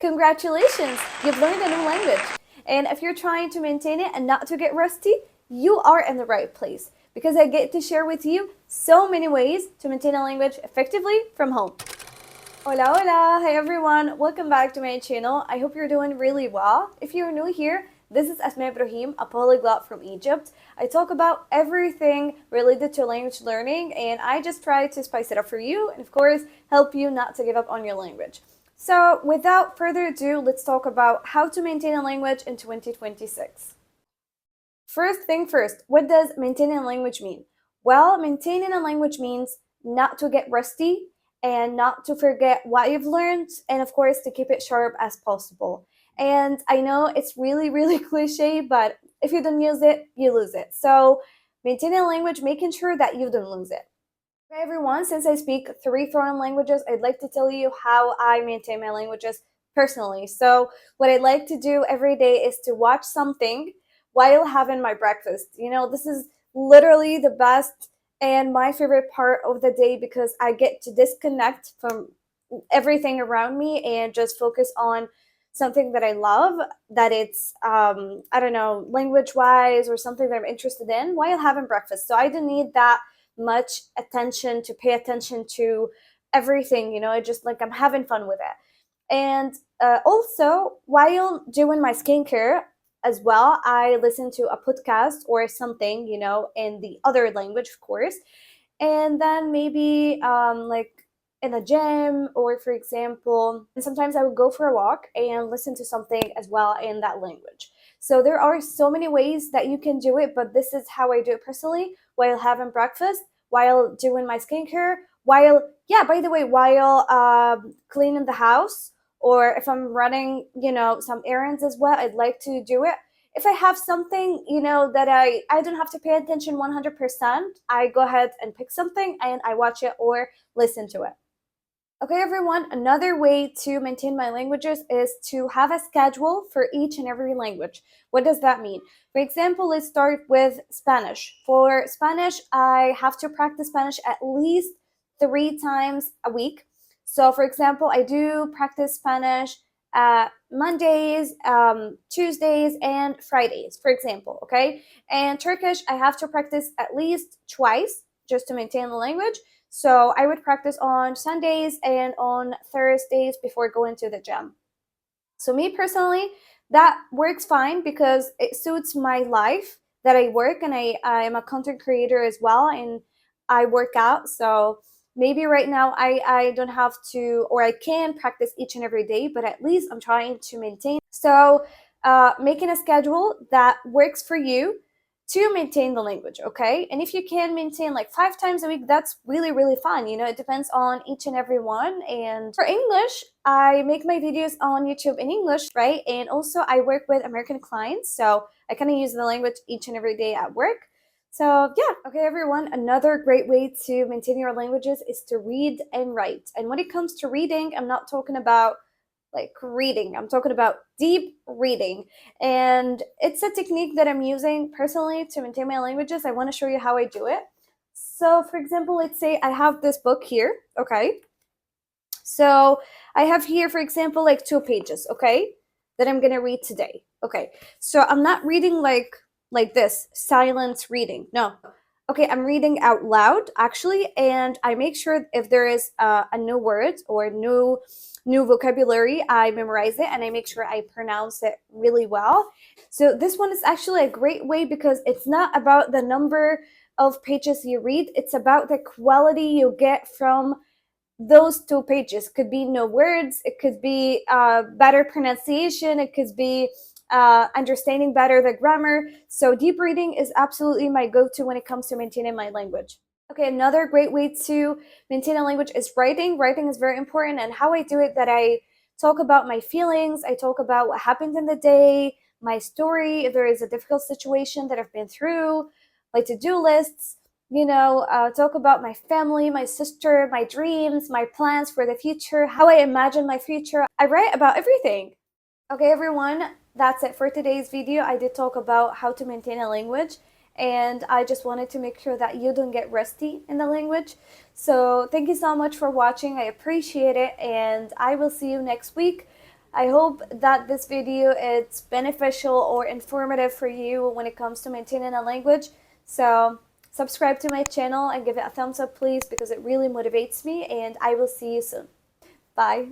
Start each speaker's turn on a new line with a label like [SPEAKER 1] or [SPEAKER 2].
[SPEAKER 1] Congratulations! You've learned a new language. And if you're trying to maintain it and not to get rusty, you are in the right place because I get to share with you so many ways to maintain a language effectively from home. Hola, hola! Hi everyone! Welcome back to my channel. I hope you're doing really well. If you're new here, this is Asma Ibrahim, a polyglot from Egypt. I talk about everything related to language learning and I just try to spice it up for you and of course help you not to give up on your language. So without further ado, let's talk about how to maintain a language in 2026. First thing first, what does maintaining a language mean? Well, maintaining a language means not to get rusty and not to forget what you've learned and of course to keep it sharp as possible. And I know it's really cliche, but if you don't use it, you lose it. So maintaining a language, making sure that you don't lose it. Hey everyone, since I speak 3 foreign languages, I'd like to tell you how I maintain my languages personally. So what I like to do every day is to watch something while having my breakfast. You know, this is literally the best and my favorite part of the day because I get to disconnect from everything around me and just focus on something that I love, that it's, I don't know, language-wise or something that I'm interested in while having breakfast. So I don't need that much attention to pay attention to everything, you know, I just like I'm having fun with it. And also while doing my skincare as well, I listen to a podcast or something, you know, in the other language, of course. And then maybe like in a gym, or for example, and sometimes I would go for a walk and listen to something as well in that language. So there are so many ways that you can do it, but this is how I do it personally while having breakfast, while doing my skincare, while, yeah, by the way, while cleaning the house, or if I'm running, you know, some errands as well, I'd like to do it. If I have something, you know, that I don't have to pay attention 100%, I go ahead and pick something and I watch it or listen to it. Okay, everyone, another way to maintain my languages is to have a schedule for each and every language. What does that mean? For example, let's start with Spanish. For Spanish, I have to practice Spanish at least 3 times a week. So, for example, I do practice Spanish Mondays, Tuesdays, and Fridays, for example, okay? And Turkish, I have to practice at least twice just to maintain the language. So I would practice on Sundays and on Thursdays before going to the gym. So me personally, that works fine because it suits my life that I work, and I am a content creator as well and I work out. So maybe right now I don't have to, or I can practice each and every day, but at least I'm trying to maintain. So making a schedule that works for you to maintain the language, okay? And if you can maintain like 5 times a week, that's really fun. You know, it depends on each and every one. And for English, I make my videos on YouTube in English, right? And also I work with American clients, so I kind of use the language each and every day at work. So yeah, okay everyone, another great way to maintain your languages is to read and write. And when it comes to reading, I'm not talking about like reading, I'm talking about deep reading. And it's a technique that I'm using personally to maintain my languages. I want to show you how I do it. So for example, let's say I have this book here, okay? So I have here, for example, like 2 pages, okay, that I'm gonna read today. Okay, so I'm not reading like this, silence reading. No. Okay, I'm reading out loud actually, and I make sure if there is a new word or new vocabulary, I memorize it and I make sure I pronounce it really well. So this one is actually a great way because it's not about the number of pages you read, it's about the quality you get from those 2 pages. Could be no words, it could be better pronunciation, it could be understanding better the grammar. So deep reading is absolutely my go-to when it comes to maintaining my language. Okay, another great way to maintain a language is writing. Writing is very important, and how I do it, that I talk about my feelings, I talk about what happened in the day, my story, if there is a difficult situation that I've been through, my to-do lists, you know, talk about my family, my sister, my dreams, my plans for the future, how I imagine my future. I write about everything. Okay, everyone, that's it for today's video. I did talk about how to maintain a language, and I just wanted to make sure that you don't get rusty in the language. So thank you so much for watching. I appreciate it, and I will see you next week. I hope that this video is beneficial or informative for you when it comes to maintaining a language. So subscribe to my channel and give it a thumbs up, please, because it really motivates me, and I will see you soon. Bye.